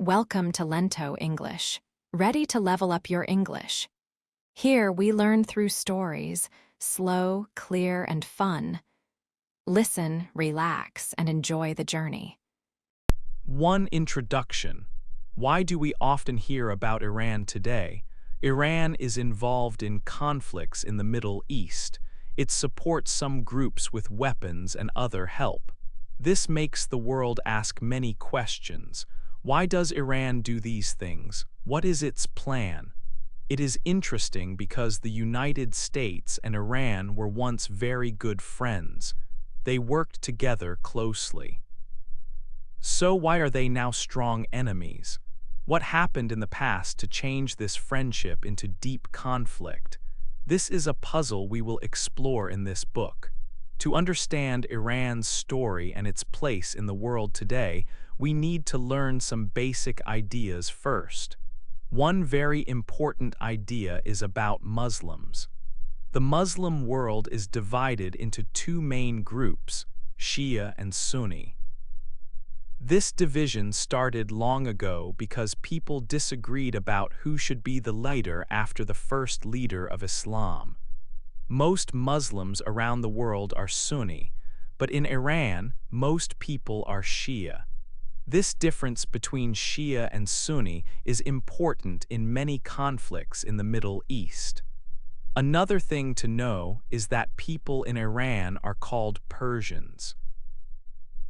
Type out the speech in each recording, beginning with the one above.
Welcome to Lento English. Ready to level up your English? Here we learn through stories, slow, clear, and fun. Listen, relax, and enjoy the journey. One introduction. Why do we often hear about Iran today? Iran is involved in conflicts in the Middle East. It supports some groups with weapons and other help. This makes the world ask many questions. Why does Iran do these things? What is its plan? It is interesting because the United States and Iran were once very good friends. They worked together closely. So why are they now strong enemies? What happened in the past to change this friendship into deep conflict? This is a puzzle we will explore in this book. To understand Iran's story and its place in the world today, we need to learn some basic ideas first. One very important idea is about Muslims. The Muslim world is divided into two main groups, Shia and Sunni. This division started long ago because people disagreed about who should be the leader after the first leader of Islam. Most Muslims around the world are Sunni, but in Iran, most people are Shia. This difference between Shia and Sunni is important in many conflicts in the Middle East. Another thing to know is that people in Iran are called Persians.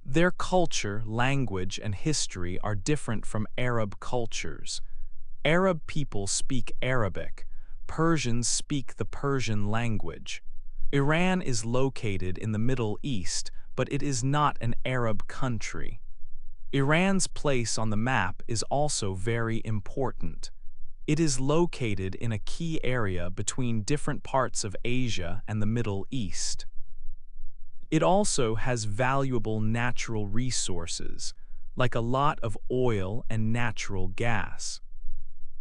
Their culture, language, and history are different from Arab cultures. Arab people speak Arabic. Persians speak the Persian language. Iran is located in the Middle East, but it is not an Arab country. Iran's place on the map is also very important. It is located in a key area between different parts of Asia and the Middle East. It also has valuable natural resources, like a lot of oil and natural gas.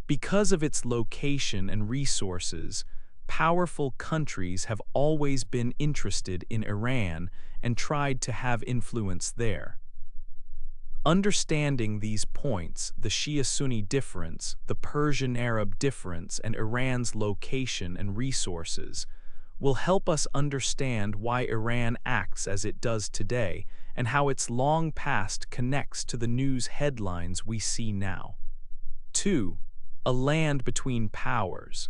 Because of its location and resources, powerful countries have always been interested in Iran and tried to have influence there. Understanding these points, the Shia-Sunni difference, the Persian-Arab difference, and Iran's location and resources, will help us understand why Iran acts as it does today and how its long past connects to the news headlines we see now. 2. A land between powers.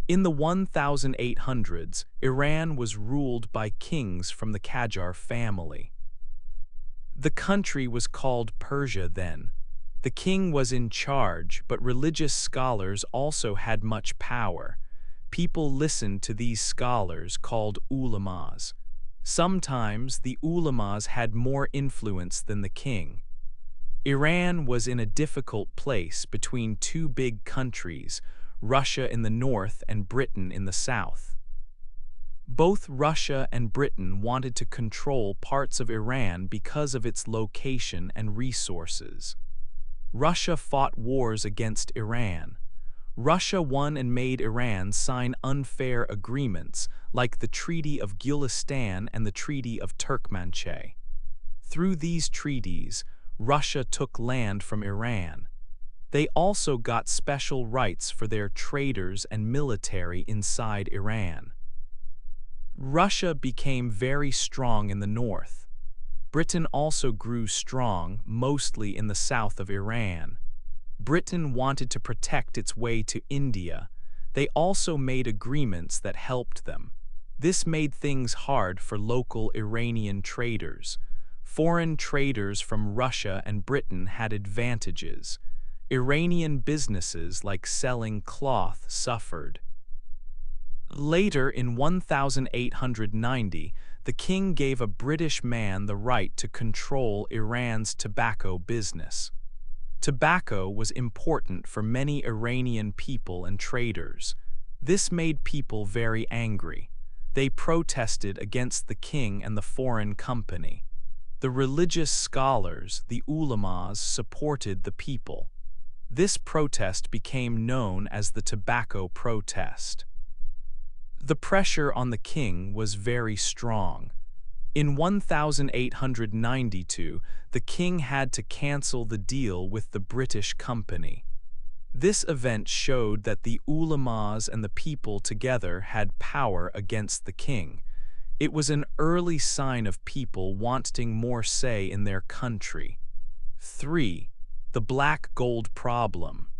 In the 1800s, Iran was ruled by kings from the Qajar family. The country was called Persia then. The king was in charge, but religious scholars also had much power. People listened to these scholars called ulamas. Sometimes the ulamas had more influence than the king. Iran was in a difficult place between two big countries, Russia in the north and Britain in the south. Both Russia and Britain wanted to control parts of Iran because of its location and resources. Russia fought wars against Iran. Russia won and made Iran sign unfair agreements like the Treaty of Gulistan and the Treaty of Turkmenchay. Through these treaties, Russia took land from Iran. They also got special rights for their traders and military inside Iran. Russia became very strong in the north. Britain also grew strong, mostly in the south of Iran. Britain wanted to protect its way to India. They also made agreements that helped them. This made things hard for local Iranian traders. Foreign traders from Russia and Britain had advantages. Iranian businesses like selling cloth suffered. Later, in 1890, the king gave a British man the right to control Iran's tobacco business. Tobacco was important for many Iranian people and traders. This made people very angry. They protested against the king and the foreign company. The religious scholars, the ulamas, supported the people. This protest became known as the tobacco protest. The pressure on the king was very strong. In 1892, the king had to cancel the deal with the British company. This event showed that the ulamas and the people together had power against the king. It was an early sign of people wanting more say in their country. 3. The black gold problem.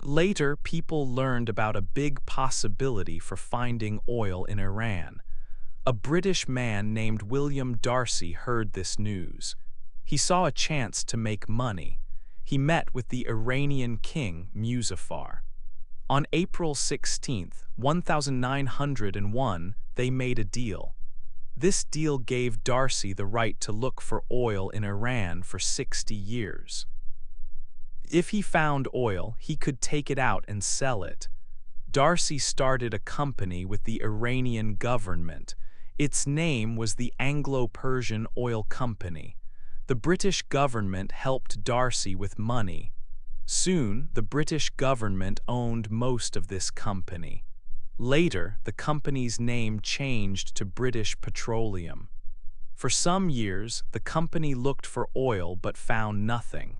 Later, people learned about a big possibility for finding oil in Iran. A British man named William Darcy heard this news. He saw a chance to make money. He met with the Iranian king, Muzaffar. On April 16, 1901, they made a deal. This deal gave Darcy the right to look for oil in Iran for 60 years. If he found oil, he could take it out and sell it. Darcy started a company with the Iranian government. Its name was the Anglo-Persian Oil Company. The British government helped Darcy with money. Soon, the British government owned most of this company. Later, the company's name changed to British Petroleum. For some years, the company looked for oil but found nothing.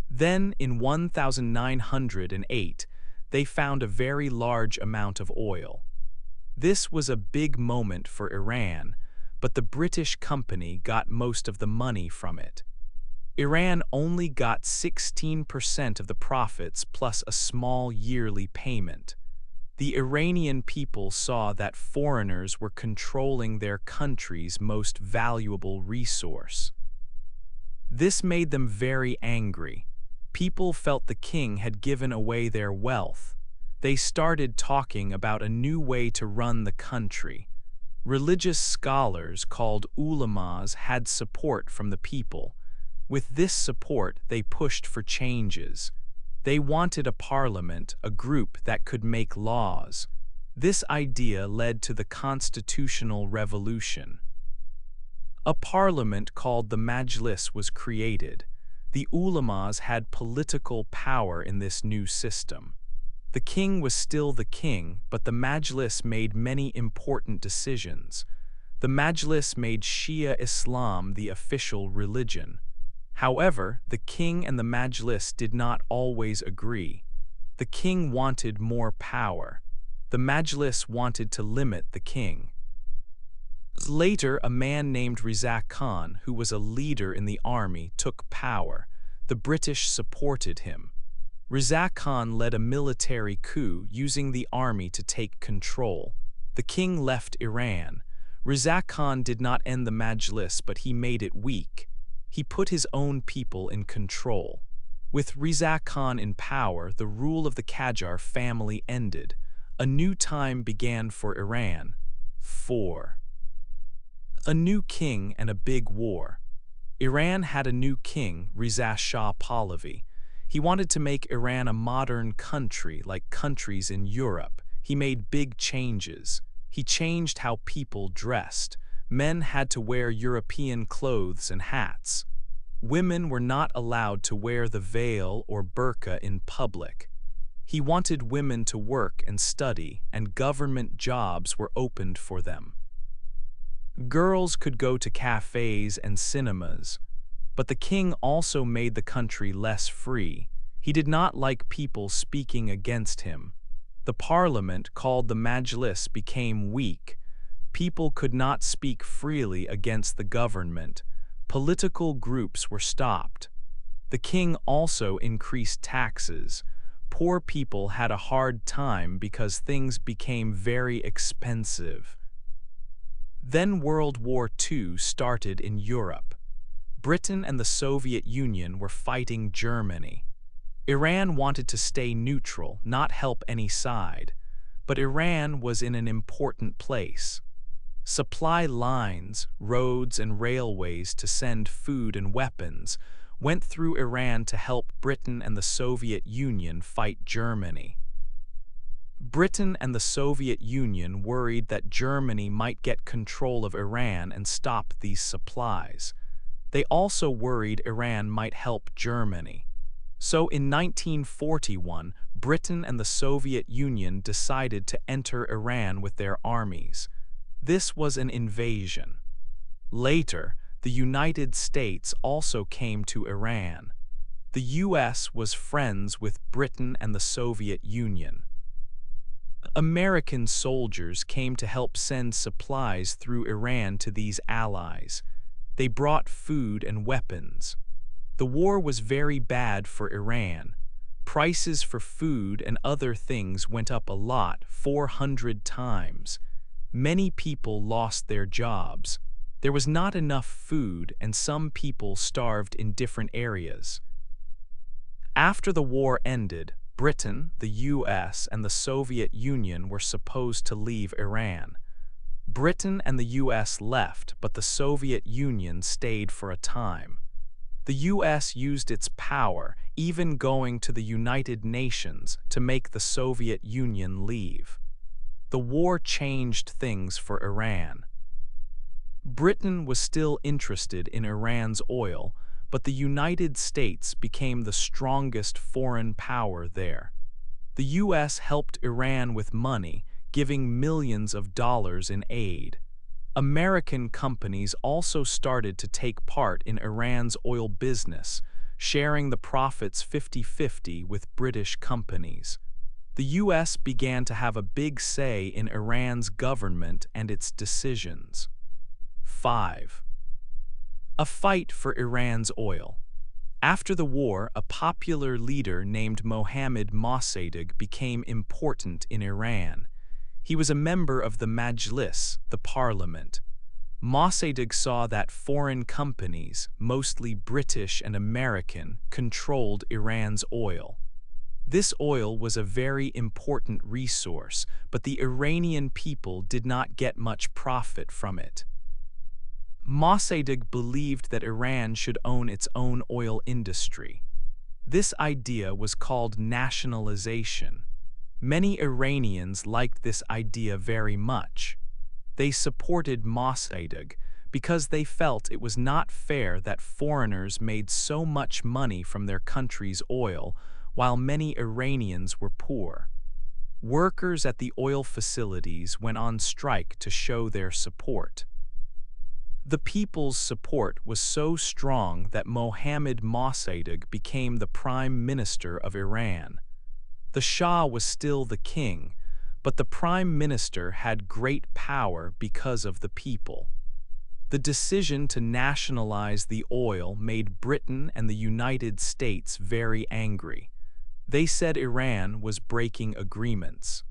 Then, in 1908, they found a very large amount of oil. This was a big moment for Iran, but the British company got most of the money from it. Iran only got 16% of the profits plus a small yearly payment. The Iranian people saw that foreigners were controlling their country's most valuable resource. This made them very angry. People felt the king had given away their wealth. They started talking about a new way to run the country. Religious scholars called ulamas had support from the people. With this support, they pushed for changes. They wanted a parliament, a group that could make laws. This idea led to the constitutional revolution. A parliament called the Majlis was created. The ulamas had political power in this new system. The king was still the king, but the Majlis made many important decisions. The Majlis made Shia Islam the official religion. However, the king and the Majlis did not always agree. The king wanted more power. The Majlis wanted to limit the king. Later, a man named Reza Khan, who was a leader in the army, took power. The British supported him. Reza Khan led a military coup using the army to take control. The king left Iran. Reza Khan did not end the Majlis, but he made it weak. He put his own people in control. With Reza Khan in power, the rule of the Qajar family ended. A new time began for Iran. 4. A new king and a big war. Iran had a new king, Reza Shah Pahlavi. He wanted to make Iran a modern country like countries in Europe. He made big changes. He changed how people dressed. Men had to wear European clothes and hats. Women were not allowed to wear the veil or burqa in public. He wanted women to work and study, and government jobs were opened for them. Girls could go to cafes and cinemas. But the king also made the country less free. He did not like people speaking against him. The parliament, called the Majlis, became weak. People could not speak freely against the government. Political groups were stopped. The king also increased taxes. Poor people had a hard time because things became very expensive. Then World War II started in Europe. Britain and the Soviet Union were fighting Germany. Iran wanted to stay neutral, not help any side. But Iran was in an important place. Supply lines, roads, and railways to send food and weapons went through Iran to help Britain and the Soviet Union fight Germany. Britain and the Soviet Union worried that Germany might get control of Iran and stop these supplies. They also worried Iran might help Germany. So in 1941, Britain and the Soviet Union decided to enter Iran with their armies. This was an invasion. Later, the United States also came to Iran. The US was friends with Britain and the Soviet Union. American soldiers came to help send supplies through Iran to these allies. They brought food and weapons. The war was very bad for Iran. Prices for food and other things went up a lot, 400 times. Many people lost their jobs. There was not enough food, and some people starved in different areas. After the war ended, Britain, the US, and the Soviet Union were supposed to leave Iran. Britain and the US left, but the Soviet Union stayed for a time. The US used its power, even going to the United Nations, to make the Soviet Union leave. The war changed things for Iran. Britain was still interested in Iran's oil, but the United States became the strongest foreign power there. The US helped Iran with money, giving millions of dollars in aid. American companies also started to take part in Iran's oil business, sharing the profits 50-50 with British companies. The US began to have a big say in Iran's government and its decisions. 5. A fight for Iran's oil. After the war, a popular leader named Mohammad Mossadegh became important in Iran. He was a member of the Majlis, the parliament. Mossadegh saw that foreign companies, mostly British and American, controlled Iran's oil. This oil was a very important resource, but the Iranian people did not get much profit from it. Mossadegh believed that Iran should own its own oil industry. This idea was called nationalization. Many Iranians liked this idea very much. They supported Mossadegh because they felt it was not fair that foreigners made so much money from their country's oil while many Iranians were poor. Workers at the oil facilities went on strike to show their support. The people's support was so strong that Mohammad Mossadegh became the prime minister of Iran. The Shah was still the king, but the prime minister had great power because of the people. The decision to nationalize the oil made Britain and the United States very angry. They said Iran was breaking agreements.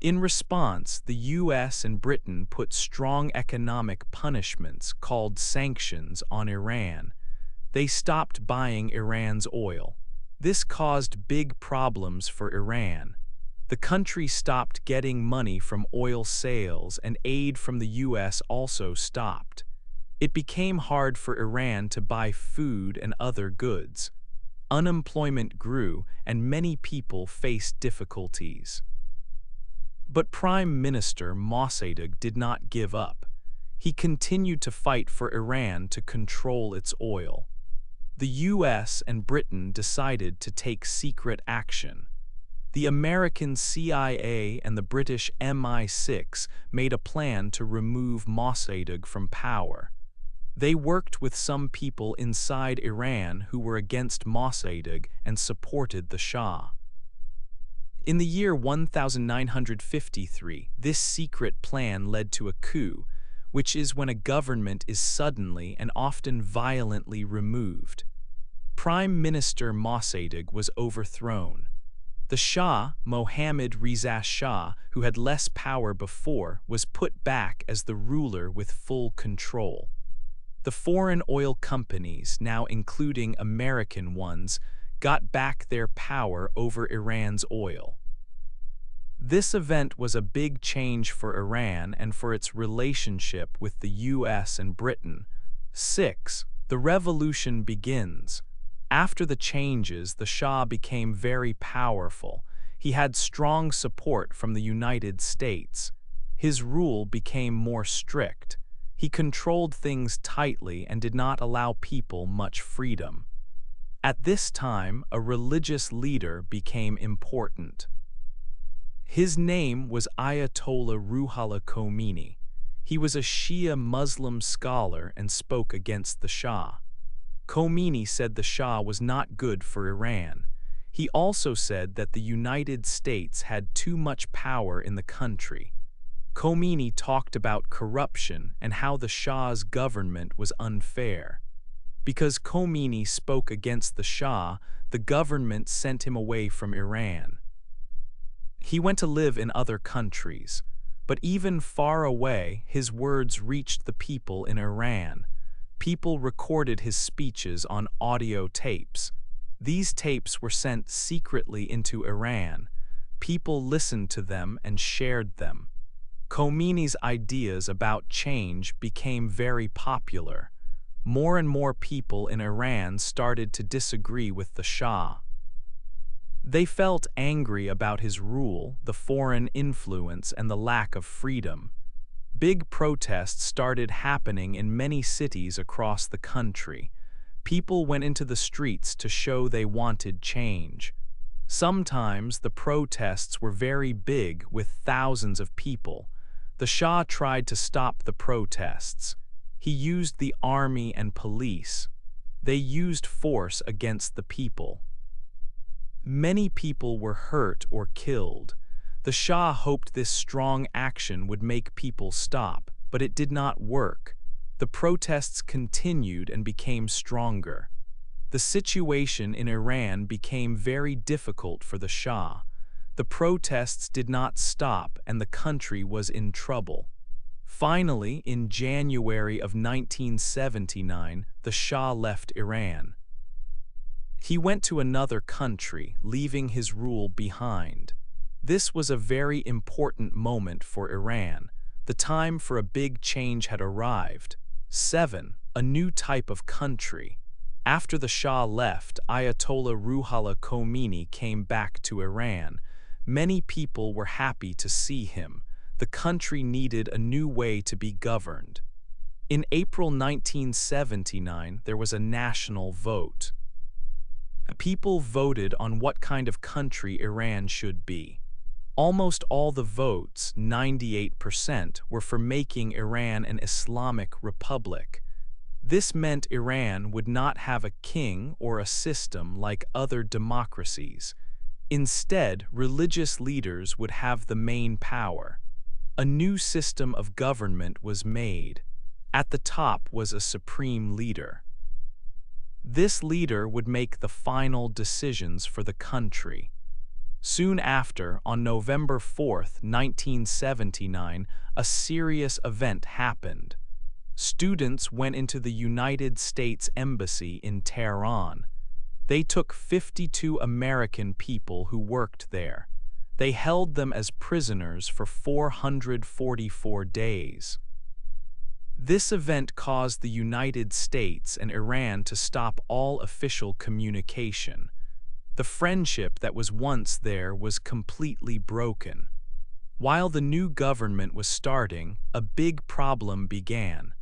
In response, the US and Britain put strong economic punishments called sanctions on Iran. They stopped buying Iran's oil. This caused big problems for Iran. The country stopped getting money from oil sales, and aid from the US also stopped. It became hard for Iran to buy food and other goods. Unemployment grew, and many people faced difficulties. But Prime Minister Mossadegh did not give up. He continued to fight for Iran to control its oil. The US and Britain decided to take secret action. The American CIA and the British MI6 made a plan to remove Mossadegh from power. They worked with some people inside Iran who were against Mossadegh and supported the Shah. In the year 1953, this secret plan led to a coup, which is when a government is suddenly and often violently removed. Prime Minister Mossadegh was overthrown. The Shah, Mohammad Reza Shah, who had less power before, was put back as the ruler with full control. The foreign oil companies, now including American ones, got back their power over Iran's oil. This event was a big change for Iran and for its relationship with the US and Britain. 6. The revolution begins. After the changes, the Shah became very powerful. He had strong support from the United States. His rule became more strict. He controlled things tightly and did not allow people much freedom. At this time, a religious leader became important. His name was Ayatollah Ruhollah Khomeini. He was a Shia Muslim scholar and spoke against the Shah. Khomeini said the Shah was not good for Iran. He also said that the United States had too much power in the country. Khomeini talked about corruption and how the Shah's government was unfair. Because Khomeini spoke against the Shah, the government sent him away from Iran. He went to live in other countries, but even far away, his words reached the people in Iran. People recorded his speeches on audio tapes. These tapes were sent secretly into Iran. People listened to them and shared them. Khomeini's ideas about change became very popular. More and more people in Iran started to disagree with the Shah. They felt angry about his rule, the foreign influence, and the lack of freedom. Big protests started happening in many cities across the country. People went into the streets to show they wanted change. Sometimes the protests were very big with thousands of people. The Shah tried to stop the protests. He used the army and police. They used force against the people. Many people were hurt or killed. The Shah hoped this strong action would make people stop, but it did not work. The protests continued and became stronger. The situation in Iran became very difficult for the Shah. The protests did not stop and the country was in trouble. Finally, in January of 1979, the Shah left Iran. He went to another country, leaving his rule behind. This was a very important moment for Iran. The time for a big change had arrived. 7. A new type of country. After the Shah left, Ayatollah Ruhollah Khomeini came back to Iran. Many people were happy to see him. The country needed a new way to be governed. In April 1979, there was a national vote. People voted on what kind of country Iran should be. Almost all the votes, 98%, were for making Iran an Islamic republic. This meant Iran would not have a king or a system like other democracies. Instead, religious leaders would have the main power. A new system of government was made. At the top was a supreme leader. This leader would make the final decisions for the country. Soon after, on November 4, 1979, a serious event happened. Students went into the United States Embassy in Tehran. They took 52 American people who worked there. They held them as prisoners for 444 days. This event caused the United States and Iran to stop all official communication. The friendship that was once there was completely broken. While the new government was starting, a big problem began.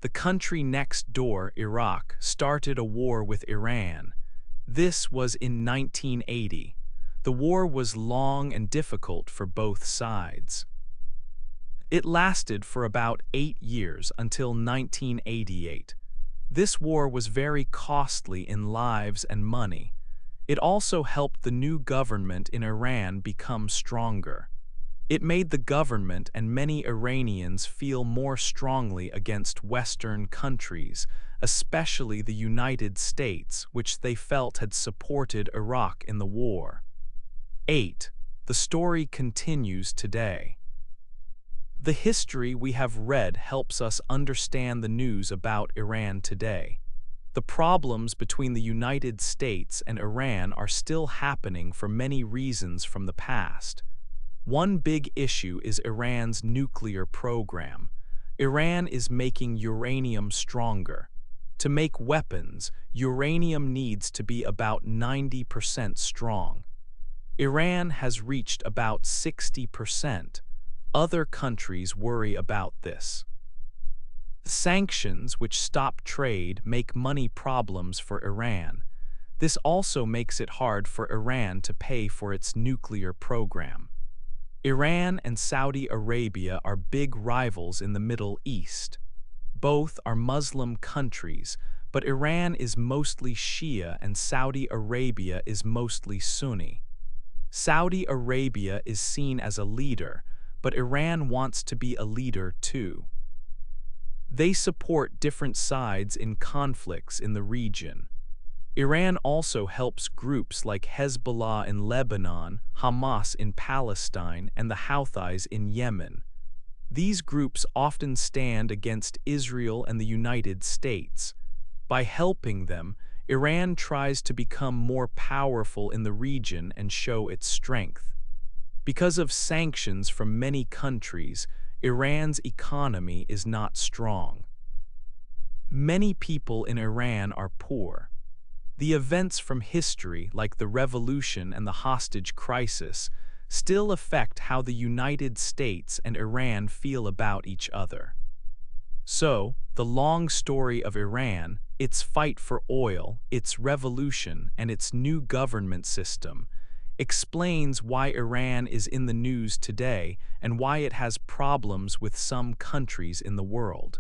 The country next door, Iraq, started a war with Iran. This was in 1980. The war was long and difficult for both sides. It lasted for about 8 years until 1988. This war was very costly in lives and money. It also helped the new government in Iran become stronger. It made the government and many Iranians feel more strongly against Western countries, especially the United States, which they felt had supported Iraq in the war. 8. The story continues today. The history we have read helps us understand the news about Iran today. The problems between the United States and Iran are still happening for many reasons from the past. One big issue is Iran's nuclear program. Iran is making uranium stronger. To make weapons, uranium needs to be about 90% strong. Iran has reached about 60%. Other countries worry about this. Sanctions, which stop trade, make money problems for Iran. This also makes it hard for Iran to pay for its nuclear program. Iran and Saudi Arabia are big rivals in the Middle East. Both are Muslim countries, but Iran is mostly Shia and Saudi Arabia is mostly Sunni. Saudi Arabia is seen as a leader, but Iran wants to be a leader too. They support different sides in conflicts in the region. Iran also helps groups like Hezbollah in Lebanon, Hamas in Palestine, and the Houthis in Yemen. These groups often stand against Israel and the United States. By helping them, Iran tries to become more powerful in the region and show its strength. Because of sanctions from many countries, Iran's economy is not strong. Many people in Iran are poor. The events from history, like the revolution and the hostage crisis, still affect how the United States and Iran feel about each other. So, the long story of Iran, its fight for oil, its revolution, and its new government system, explains why Iran is in the news today and why it has problems with some countries in the world.